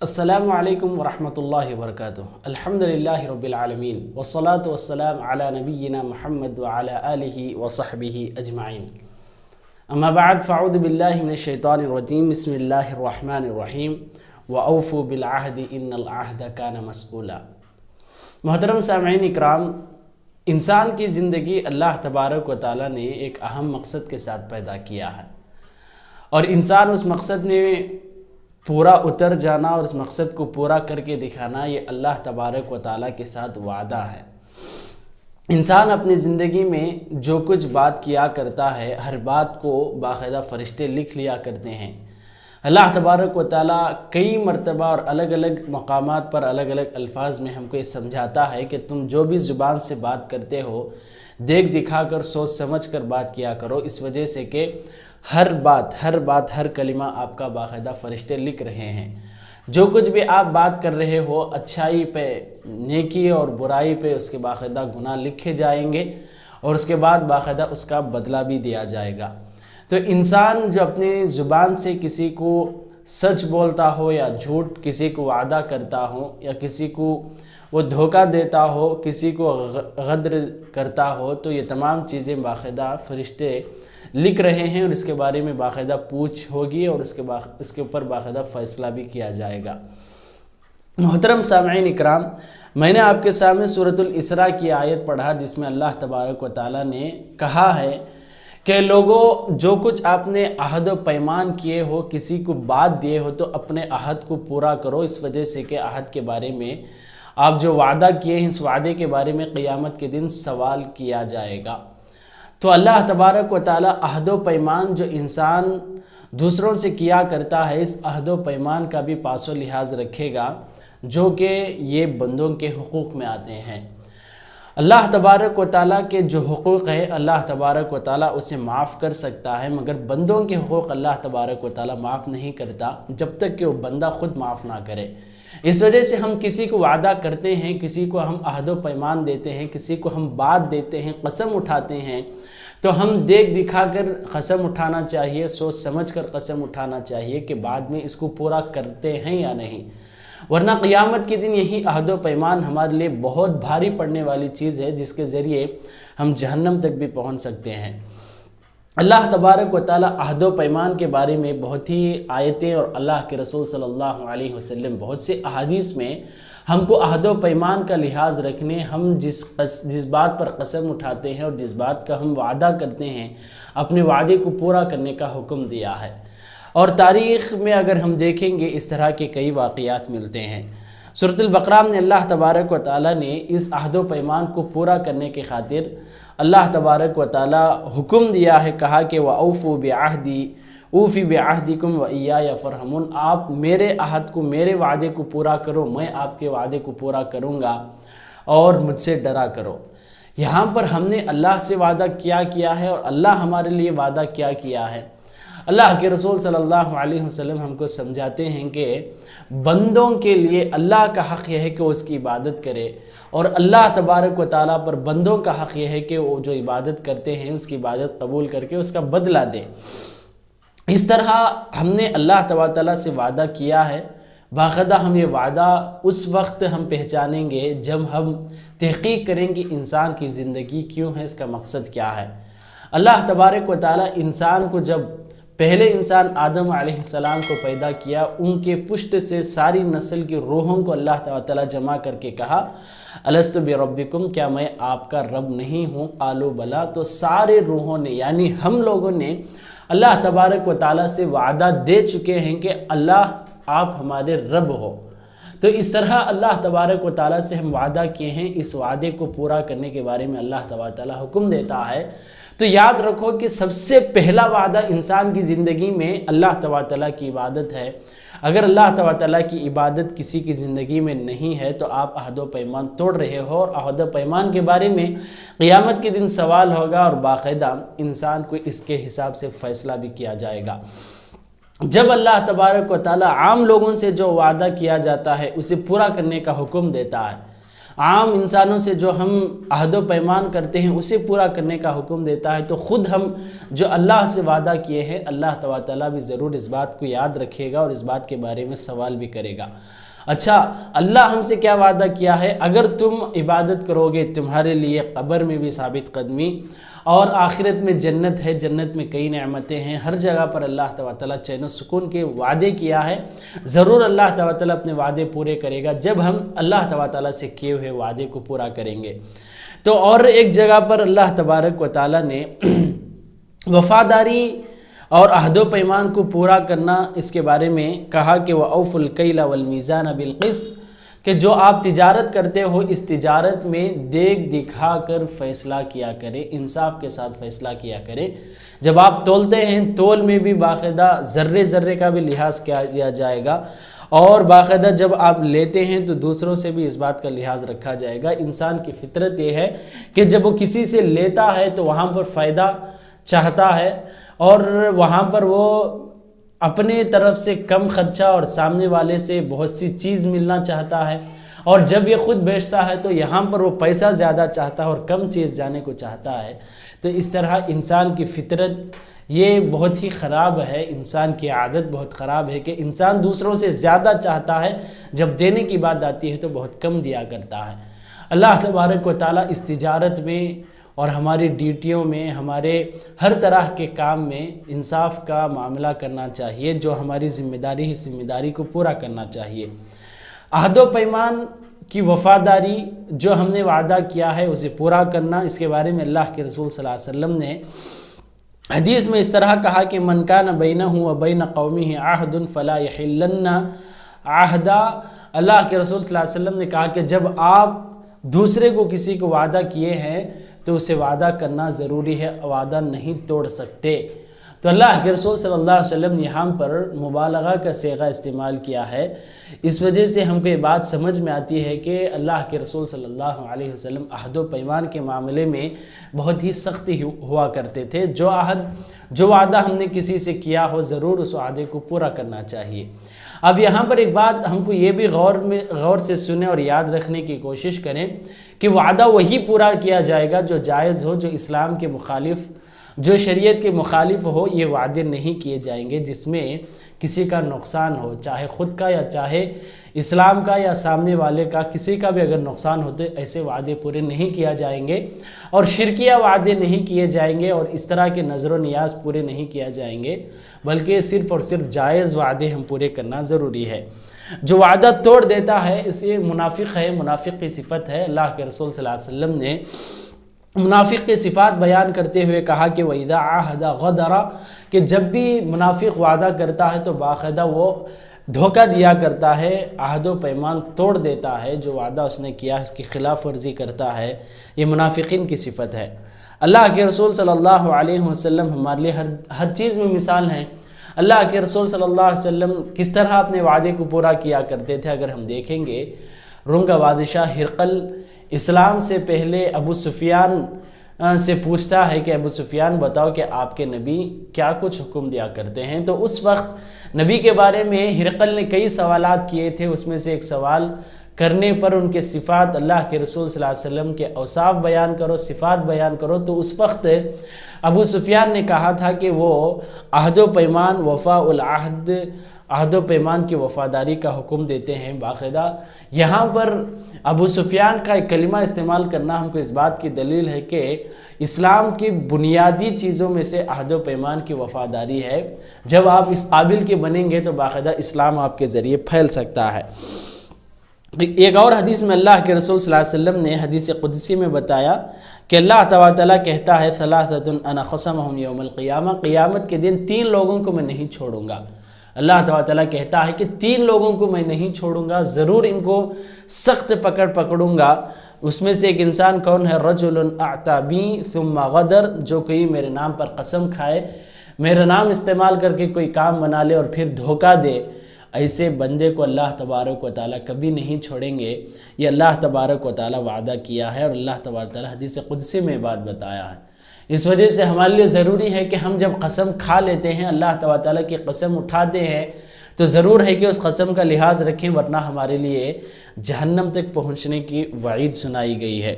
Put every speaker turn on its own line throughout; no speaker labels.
السلام علیکم ورحمۃ اللہ وبرکاتہ۔ الحمدللہ رب العالمین والصلاة والسلام علی نبینا محمد وعلی آلہ وصحبہ اجمعین۔ اما بعد فاعوذ باللہ من الشیطان الرجیم، بسم اللہ الرحمن الرحیم، وأوفوا بالعہد ان العہد کان مسئولا۔ محترم سامعین اکرام، انسان کی زندگی اللہ تبارک و تعالیٰ نے ایک اہم مقصد کے ساتھ پیدا کیا ہے، اور انسان اس مقصد میں پورا اتر جانا اور اس مقصد کو پورا کر کے دکھانا، یہ اللہ تبارک و تعالیٰ کے ساتھ وعدہ ہے۔ انسان اپنی زندگی میں جو کچھ بات کیا کرتا ہے، ہر بات کو باقاعدہ فرشتے لکھ لیا کرتے ہیں۔ اللہ تبارک و تعالیٰ کئی مرتبہ اور الگ الگ مقامات پر الگ الگ الفاظ میں ہم کو یہ سمجھاتا ہے کہ تم جو بھی زبان سے بات کرتے ہو، دیکھ دکھا کر سوچ سمجھ کر بات کیا کرو، اس وجہ سے کہ ہر بات ہر کلمہ آپ کا باقاعدہ فرشتے لکھ رہے ہیں۔ جو کچھ بھی آپ بات کر رہے ہو، اچھائی پہ، نیکی اور برائی پہ اس کے باقاعدہ گناہ لکھے جائیں گے، اور اس کے بعد باقاعدہ اس کا بدلہ بھی دیا جائے گا۔ تو انسان جو اپنی زبان سے کسی کو سچ بولتا ہو یا جھوٹ کسی کو وعدہ کرتا ہو، یا کسی کو وہ دھوکہ دیتا ہو، کسی کو غدر کرتا ہو، تو یہ تمام چیزیں باقاعدہ فرشتے لکھ رہے ہیں، اور اس کے بارے میں باقاعدہ پوچھ ہوگی، اور اس کے اوپر باقاعدہ فیصلہ بھی کیا جائے گا۔ محترم سامعین اکرام، میں نے آپ کے سامنے سورۃ الاسراء کی آیت پڑھا، جس میں اللہ تبارک و تعالیٰ نے کہا ہے کہ لوگوں، جو کچھ آپ نے عہد و پیمان کیے ہو، کسی کو بات دیے ہو، تو اپنے عہد کو پورا کرو، اس وجہ سے کہ عہد کے بارے میں آپ جو وعدہ کیے ہیں، اس وعدے کے بارے میں قیامت کے دن سوال کیا جائے گا۔ تو اللہ تبارک و تعالیٰ عہد و پیمان جو انسان دوسروں سے کیا کرتا ہے، اس عہد و پیمان کا بھی پاس و لحاظ رکھے گا، جو کہ یہ بندوں کے حقوق میں آتے ہیں۔ اللہ تبارک و تعالیٰ کے جو حقوق ہے، اللہ تبارک و تعالیٰ اسے معاف کر سکتا ہے، مگر بندوں کے حقوق اللہ تبارک و تعالیٰ معاف نہیں کرتا جب تک کہ وہ بندہ خود معاف نہ کرے۔ اس وجہ سے ہم کسی کو وعدہ کرتے ہیں، کسی کو ہم عہد و پیمان دیتے ہیں، کسی کو ہم بات دیتے ہیں، قسم اٹھاتے ہیں، تو ہم دیکھ دکھا کر قسم اٹھانا چاہیے، سوچ سمجھ کر قسم اٹھانا چاہیے کہ بعد میں اس کو پورا کرتے ہیں یا نہیں، ورنہ قیامت کے دن یہی عہد و پیمان ہمارے لیے بہت بھاری پڑنے والی چیز ہے، جس کے ذریعے ہم جہنم تک بھی پہنچ سکتے ہیں۔ اللہ تبارک و تعالیٰ عہد و پیمان کے بارے میں بہت ہی آیتیں، اور اللہ کے رسول صلی اللہ علیہ وسلم بہت سے احادیث میں ہم کو عہد و پیمان کا لحاظ رکھنے، ہم جس بات پر قسم اٹھاتے ہیں اور جس بات کا ہم وعدہ کرتے ہیں، اپنے وعدے کو پورا کرنے کا حکم دیا ہے۔ اور تاریخ میں اگر ہم دیکھیں گے، اس طرح کے کئی واقعات ملتے ہیں۔ سورۃ البقرہ میں اللہ تبارک و تعالیٰ نے اس عہد و پیمان کو پورا کرنے کے خاطر اللہ تبارک و تعالیٰ حکم دیا ہے، کہا کہ وَأَوْفُوا بِعَهْدِي أُوفِ بِعَهْدِكُمْ وَإِيَّايَ فَارْهَبُونَ، آپ میرے عہد کو، میرے وعدے کو پورا کرو، میں آپ کے وعدے کو پورا کروں گا، اور مجھ سے ڈرا کرو۔ یہاں پر ہم نے اللہ سے وعدہ کیا ہے، اور اللہ ہمارے لیے وعدہ کیا ہے۔ اللہ کے رسول صلی اللہ علیہ وسلم ہم کو سمجھاتے ہیں کہ بندوں کے لیے اللہ کا حق یہ ہے کہ وہ اس کی عبادت کرے، اور اللہ تبارک و تعالیٰ پر بندوں کا حق یہ ہے کہ وہ جو عبادت کرتے ہیں، اس کی عبادت قبول کر کے اس کا بدلہ دے۔ اس طرح ہم نے اللہ تبارک و تعالیٰ سے وعدہ کیا ہے، باقاعدہ ہم یہ وعدہ اس وقت ہم پہچانیں گے جب ہم تحقیق کریں گے انسان کی زندگی کیوں ہے، اس کا مقصد کیا ہے۔ اللہ تبارک و تعالیٰ انسان کو جب پہلے انسان آدم علیہ السلام کو پیدا کیا، ان کے پشت سے ساری نسل کی روحوں کو اللہ تعالیٰ جمع کر کے کہا الست بربکم، کیا میں آپ کا رب نہیں ہوں؟ قالوا بلا، تو سارے روحوں نے، یعنی ہم لوگوں نے اللہ تبارک و تعالیٰ سے وعدہ دے چکے ہیں کہ اللہ آپ ہمارے رب ہو۔ تو اس طرح اللہ تبارک و تعالیٰ سے ہم وعدہ کیے ہیں، اس وعدے کو پورا کرنے کے بارے میں اللہ تبارک و تعالیٰ حکم دیتا ہے۔ تو یاد رکھو کہ سب سے پہلا وعدہ انسان کی زندگی میں اللہ تبارک و تعالیٰ کی عبادت ہے۔ اگر اللہ تبارک و تعالیٰ کی عبادت کسی کی زندگی میں نہیں ہے، تو آپ عہد و پیمان توڑ رہے ہو، اور عہد و پیمان کے بارے میں قیامت کے دن سوال ہوگا، اور باقاعدہ انسان کو اس کے حساب سے فیصلہ بھی کیا جائے گا۔ جب اللہ تبارک و تعالیٰ عام لوگوں سے جو وعدہ کیا جاتا ہے، اسے پورا کرنے کا حکم دیتا ہے، عام انسانوں سے جو ہم عہد و پیمان کرتے ہیں اسے پورا کرنے کا حکم دیتا ہے، تو خود ہم جو اللہ سے وعدہ کیے ہیں اللہ تبارک و تعالیٰ بھی ضرور اس بات کو یاد رکھے گا اور اس بات کے بارے میں سوال بھی کرے گا۔ اچھا، اللہ ہم سے کیا وعدہ کیا ہے؟ اگر تم عبادت کرو گے تمہارے لیے قبر میں بھی ثابت قدمی اور آخرت میں جنت ہے، جنت میں کئی نعمتیں ہیں، ہر جگہ پر اللہ تعالیٰ چین و سکون کے وعدے کیا ہے۔ ضرور اللہ تعالیٰ اپنے وعدے پورے کرے گا جب ہم اللہ تعالیٰ سے کیے ہوئے وعدے کو پورا کریں گے۔ تو اور ایک جگہ پر اللہ تبارک و تعالیٰ نے وفاداری اور عہد و پیمان کو پورا کرنا اس کے بارے میں کہا کہ وَأَوْفُوا الْكَيْلَ وَالْمِيزَانَ بِالْقِسْطِ، کہ جو آپ تجارت کرتے ہو اس تجارت میں دیکھ دکھا کر فیصلہ کیا کرے، انصاف کے ساتھ فیصلہ کیا کرے۔ جب آپ تولتے ہیں تول میں بھی باقاعدہ ذرے ذرے کا بھی لحاظ کیا جائے گا، اور باقاعدہ جب آپ لیتے ہیں تو دوسروں سے بھی اس بات کا لحاظ رکھا جائے گا۔ انسان کی فطرت یہ ہے کہ جب وہ کسی سے لیتا ہے تو وہاں پر فائدہ چاہتا ہے، اور وہاں پر وہ اپنے طرف سے کم خرچہ اور سامنے والے سے بہت سی چیز ملنا چاہتا ہے، اور جب یہ خود بیچتا ہے تو یہاں پر وہ پیسہ زیادہ چاہتا ہے اور کم چیز جانے کو چاہتا ہے۔ تو اس طرح انسان کی فطرت یہ بہت ہی خراب ہے، انسان کی عادت بہت خراب ہے کہ انسان دوسروں سے زیادہ چاہتا ہے، جب دینے کی بات آتی ہے تو بہت کم دیا کرتا ہے۔ اللہ تبارک و تعالیٰ اس تجارت میں اور ہماری ڈیوٹیوں میں، ہمارے ہر طرح کے کام میں انصاف کا معاملہ کرنا چاہیے۔ جو ہماری ذمہ داری ہے، ذمہ داری کو پورا کرنا چاہیے۔ عہد و پیمان کی وفاداری، جو ہم نے وعدہ کیا ہے اسے پورا کرنا، اس کے بارے میں اللہ کے رسول صلی اللہ علیہ وسلم نے حدیث میں اس طرح کہا کہ من کان بینہ و بین قومہ عہد فلا یحلن عہدا۔ اللہ کے رسول صلی اللہ علیہ وسلم نے کہا کہ جب آپ دوسرے کو کسی کو وعدہ کیے ہیں تو اسے وعدہ کرنا ضروری ہے، وعدہ نہیں توڑ سکتے۔ تو اللہ کے رسول صلی اللہ علیہ وسلم نے یہاں پر مبالغہ کا صیغہ استعمال کیا ہے۔ اس وجہ سے ہم کو یہ بات سمجھ میں آتی ہے کہ اللہ کے رسول صلی اللہ علیہ وسلم عہد و پیمان کے معاملے میں بہت ہی سختی ہوا کرتے تھے۔ جو وعدہ ہم نے کسی سے کیا ہو ضرور اس وعدے کو پورا کرنا چاہیے۔ اب یہاں پر ایک بات ہم کو یہ بھی غور سے سنیں اور یاد رکھنے کی کوشش کریں کہ وعدہ وہی پورا کیا جائے گا جو جائز ہو، جو اسلام کے مخالف، جو شریعت کے مخالف ہو، یہ وعدے نہیں کیے جائیں گے جس میں کسی کا نقصان ہو، چاہے خود کا یا چاہے اسلام کا یا سامنے والے کا، کسی کا بھی اگر نقصان ہوتے ایسے وعدے پورے نہیں کیا جائیں گے، اور شرکیہ وعدے نہیں کیے جائیں گے، اور اس طرح کے نظر و نیاز پورے نہیں کیا جائیں گے، بلکہ صرف اور صرف جائز وعدے ہم پورے کرنا ضروری ہے۔ جو وعدہ توڑ دیتا ہے اسے منافق ہے، منافق کی صفت ہے۔ اللہ کے رسول صلی اللہ علیہ وسلم نے منافق کی صفات بیان کرتے ہوئے کہا کہ وَإِذَا عَاهَدَ غَدَرَ، کہ جب بھی منافق وعدہ کرتا ہے تو باقاعدہ وہ دھوکہ دیا کرتا ہے، عہد و پیمان توڑ دیتا ہے، جو وعدہ اس نے کیا اس کی خلاف ورزی کرتا ہے۔ یہ منافقین کی صفت ہے۔ اللہ کے رسول صلی اللہ علیہ وسلم ہمارے لیے ہر چیز میں مثال ہیں۔ اللہ کے رسول صلی اللہ علیہ وسلم کس طرح اپنے وعدے کو پورا کیا کرتے تھے اگر ہم دیکھیں گے، روم کا بادشاہ ہرقل اسلام سے پہلے ابو سفیان سے پوچھتا ہے کہ ابو سفیان بتاؤ کہ آپ کے نبی کیا کچھ حکم دیا کرتے ہیں۔ تو اس وقت نبی کے بارے میں ہرقل نے کئی سوالات کیے تھے، اس میں سے ایک سوال کرنے پر ان کے صفات، اللہ کے رسول صلی اللہ علیہ وسلم کے اوصاف بیان کرو، صفات بیان کرو، تو اس وقت ابو سفیان نے کہا تھا کہ وہ عہد و پیمان، وفاء العہد، عہد و پیمان کی وفاداری کا حکم دیتے ہیں باقاعدہ۔ یہاں پر ابو سفیان کا ایک کلمہ استعمال کرنا ہم کو اس بات کی دلیل ہے کہ اسلام کی بنیادی چیزوں میں سے عہد و پیمان کی وفاداری ہے۔ جب آپ اس قابل کے بنیں گے تو باقاعدہ اسلام آپ کے ذریعے پھیل سکتا ہے۔ ایک اور حدیث میں اللہ کے رسول صلی اللہ علیہ وسلم نے حدیث قدسی میں بتایا کہ اللہ تعالیٰ کہتا ہے ثلاثۃ انا خصمہم یوم القیامہ، قیامت کے دن 3 لوگوں کو میں نہیں چھوڑوں گا۔ اللہ تعالیٰ کہتا ہے کہ 3 لوگوں کو میں نہیں چھوڑوں گا، ضرور ان کو سخت پکڑوں گا۔ اس میں سے ایک انسان کون ہے؟ رجل اعطى بی ثم غدر، جو کوئی میرے نام پر قسم کھائے، میرا نام استعمال کر کے کوئی کام بنا لے اور پھر دھوکہ دے، ایسے بندے کو اللہ تبارک و تعالیٰ کبھی نہیں چھوڑیں گے۔ یہ اللہ تبارک و تعالیٰ وعدہ کیا ہے، اور اللہ تبارک و تعالیٰ حدیث قدسی میں بات بتایا ہے۔ اس وجہ سے ہمارے لیے ضروری ہے کہ ہم جب قسم کھا لیتے ہیں، اللہ تعالیٰ کی قسم اٹھاتے ہیں، تو ضرور ہے کہ اس قسم کا لحاظ رکھیں، ورنہ ہمارے لیے جہنم تک پہنچنے کی وعید سنائی گئی ہے۔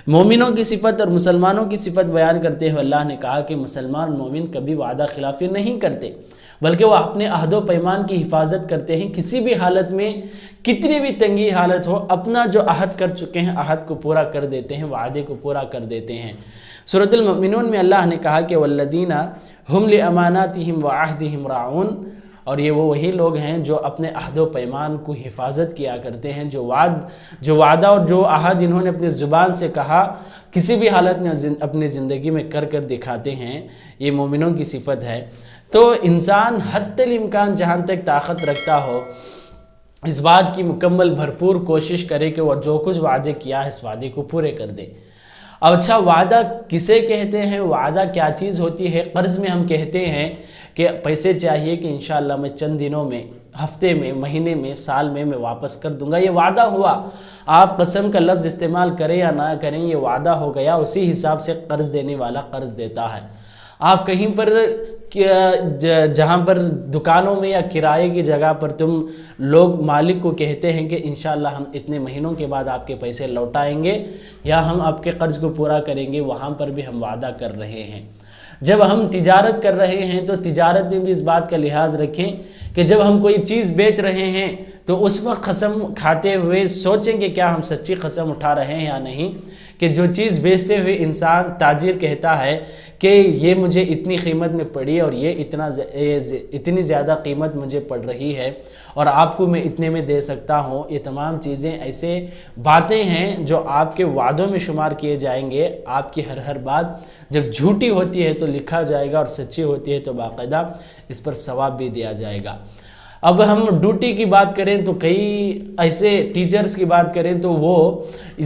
مومنوں کی صفت اور مسلمانوں کی صفت بیان کرتے ہوئے اللہ نے کہا کہ مسلمان مومن کبھی وعدہ خلافی نہیں کرتے، بلکہ وہ اپنے عہد و پیمان کی حفاظت کرتے ہیں۔ کسی بھی حالت میں کتنی بھی تنگی حالت ہو، اپنا جو عہد کر چکے ہیں عہد کو پورا کر دیتے ہیں، وعدے کو پورا کر دیتے ہیں۔ سورۃ المؤمنون میں اللہ نے کہا کہ والذین هم لاماناتهم وعہدهم راعون، اور یہ وہی لوگ ہیں جو اپنے عہد و پیمان کو حفاظت کیا کرتے ہیں، جو وعدہ اور جو عہد انہوں نے اپنی زبان سے کہا کسی بھی حالت میں اپنی زندگی میں کر دکھاتے ہیں، یہ مومنوں کی صفت ہے۔ تو انسان حتی الامکان جہاں تک طاقت رکھتا ہو اس بات کی مکمل بھرپور کوشش کرے کہ وہ جو کچھ وعدے کیا ہے اس وعدے کو پورے کر دے۔ اب اچھا، وعدہ کسے کہتے ہیں؟ وعدہ کیا چیز ہوتی ہے؟ قرض میں ہم کہتے ہیں کہ پیسے چاہیے کہ انشاءاللہ میں چند دنوں میں، ہفتے میں، مہینے میں، سال میں واپس کر دوں گا، یہ وعدہ ہوا۔ آپ قسم کا لفظ استعمال کریں یا نہ کریں، یہ وعدہ ہو گیا، اسی حساب سے قرض دینے والا قرض دیتا ہے۔ آپ کہیں پر جہاں پر دکانوں میں یا کرائے کی جگہ پر تم لوگ مالک کو کہتے ہیں کہ انشاءاللہ ہم اتنے مہینوں کے بعد آپ کے پیسے لوٹائیں گے یا ہم آپ کے قرض کو پورا کریں گے، وہاں پر بھی ہم وعدہ کر رہے ہیں۔ جب ہم تجارت کر رہے ہیں تو تجارت میں بھی اس بات کا لحاظ رکھیں کہ جب ہم کوئی چیز بیچ رہے ہیں تو اس وقت قسم کھاتے ہوئے سوچیں کہ کیا ہم سچی قسم اٹھا رہے ہیں یا نہیں، کہ جو چیز بیچتے ہوئے انسان تاجر کہتا ہے کہ یہ مجھے اتنی قیمت میں پڑی اور یہ اتنی زیادہ قیمت مجھے پڑ رہی ہے اور آپ کو میں اتنے میں دے سکتا ہوں، یہ تمام چیزیں ایسے باتیں ہیں جو آپ کے وعدوں میں شمار کیے جائیں گے۔ آپ کی ہر بات جب جھوٹی ہوتی ہے تو لکھا جائے گا اور سچی ہوتی ہے تو باقاعدہ اس پر ثواب بھی دیا جائے گا۔ اب ہم ڈیوٹی کی بات کریں تو کئی ایسے ٹیچرز کی بات کریں تو وہ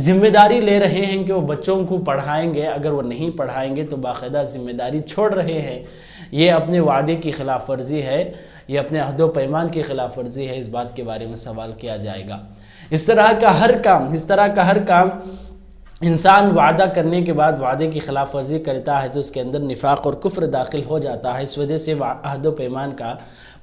ذمہ داری لے رہے ہیں کہ وہ بچوں کو پڑھائیں گے، اگر وہ نہیں پڑھائیں گے تو باقاعدہ ذمہ داری چھوڑ رہے ہیں۔ یہ اپنے وعدے کی خلاف ورزی ہے، یہ اپنے عہد و پیمان کی خلاف ورزی ہے، اس بات کے بارے میں سوال کیا جائے گا۔ اس طرح کا ہر کام انسان وعدہ کرنے کے بعد وعدے کی خلاف ورزی کرتا ہے تو اس کے اندر نفاق اور کفر داخل ہو جاتا ہے۔ اس وجہ سے عہد و پیمان کا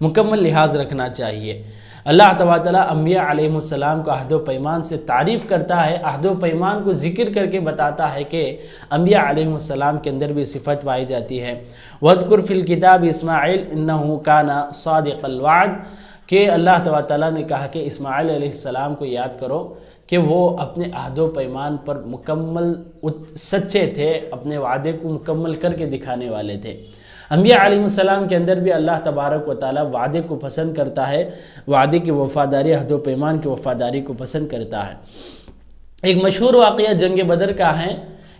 مکمل لحاظ رکھنا چاہیے۔ اللہ تعالیٰ انبیاء علیہ السلام کو عہد و پیمان سے تعریف کرتا ہے، عہد و پیمان کو ذکر کر کے بتاتا ہے کہ انبیاء علیہ السلام کے اندر بھی صفت پائی جاتی ہے۔ وَاذْكُرْ فِي الْكِتَابِ اسماعیل إِنَّهُ كَانَ صَادِقَ الْوَعْدِ، کہ اللہ تعالیٰ نے کہا کہ اسماعیل علیہ السلام کو یاد کرو کہ وہ اپنے عہد و پیمان پر مکمل سچے تھے، اپنے وعدے کو مکمل کر کے دکھانے والے تھے۔ انبیاء علیہ السلام کے اندر بھی اللہ تبارک و تعالیٰ وعدے کو پسند کرتا ہے، وعدے کی وفاداری، عہد و پیمان کی وفاداری کو پسند کرتا ہے۔ ایک مشہور واقعہ جنگ بدر کا ہے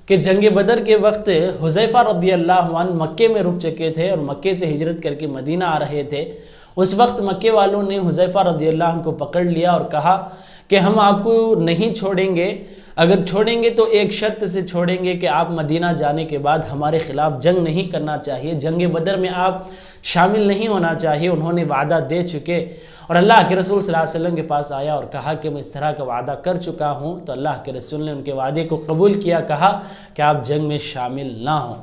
کہ جنگ بدر کے وقت حذیفہ رضی اللہ عنہ مکے میں رک چکے تھے اور مکے سے ہجرت کر کے مدینہ آ رہے تھے۔ اس وقت مکے والوں نے حذیفہ رضی اللہ عنہ کو پکڑ لیا اور کہا کہ ہم آپ کو نہیں چھوڑیں گے، اگر چھوڑیں گے تو ایک شرط سے چھوڑیں گے کہ آپ مدینہ جانے کے بعد ہمارے خلاف جنگ نہیں کرنا چاہیے، جنگ بدر میں آپ شامل نہیں ہونا چاہیے۔ انہوں نے وعدہ دے چکے اور اللہ کے رسول صلی اللہ علیہ وسلم کے پاس آیا اور کہا کہ میں اس طرح کا وعدہ کر چکا ہوں، تو اللہ کے رسول نے ان کے وعدے کو قبول کیا، کہا کہ آپ جنگ میں شامل نہ ہوں۔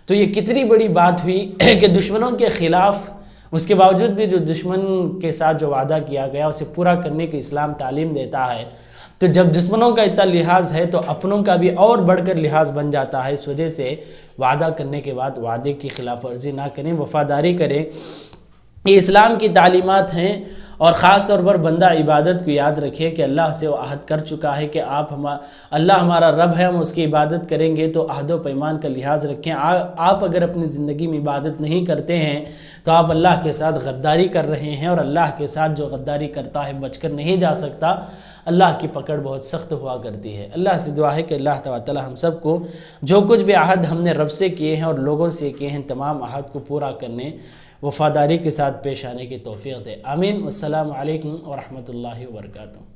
تو یہ کتنی بڑی بات ہوئی کہ دشمنوں کے خلاف، اس کے باوجود بھی جو دشمن کے ساتھ جو وعدہ کیا گیا اسے پورا کرنے کی اسلام تعلیم دیتا ہے۔ تو جب دشمنوں کا اتنا لحاظ ہے تو اپنوں کا بھی اور بڑھ کر لحاظ بن جاتا ہے۔ اس وجہ سے وعدہ کرنے کے بعد وعدے کی خلاف ورزی نہ کریں، وفاداری کریں۔ یہ اسلام کی تعلیمات ہیں، اور خاص طور پر بندہ عبادت کو یاد رکھے کہ اللہ سے وہ عہد کر چکا ہے کہ اللہ ہمارا رب ہے، ہم اس کی عبادت کریں گے، تو عہد و پیمان کا لحاظ رکھیں۔ آپ اگر اپنی زندگی میں عبادت نہیں کرتے ہیں تو آپ اللہ کے ساتھ غداری کر رہے ہیں، اور اللہ کے ساتھ جو غداری کرتا ہے بچ کر نہیں جا سکتا۔ اللہ کی پکڑ بہت سخت ہوا کرتی ہے۔ اللہ سے دعا ہے کہ اللہ تعالیٰ ہم سب کو جو کچھ بھی عہد ہم نے رب سے کیے ہیں اور لوگوں سے کیے ہیں تمام عہد کو پورا کرنے، وفاداری کے ساتھ پیش آنے کی توفیق دے۔ آمین۔ والسلام علیکم ورحمۃ اللہ وبرکاتہ۔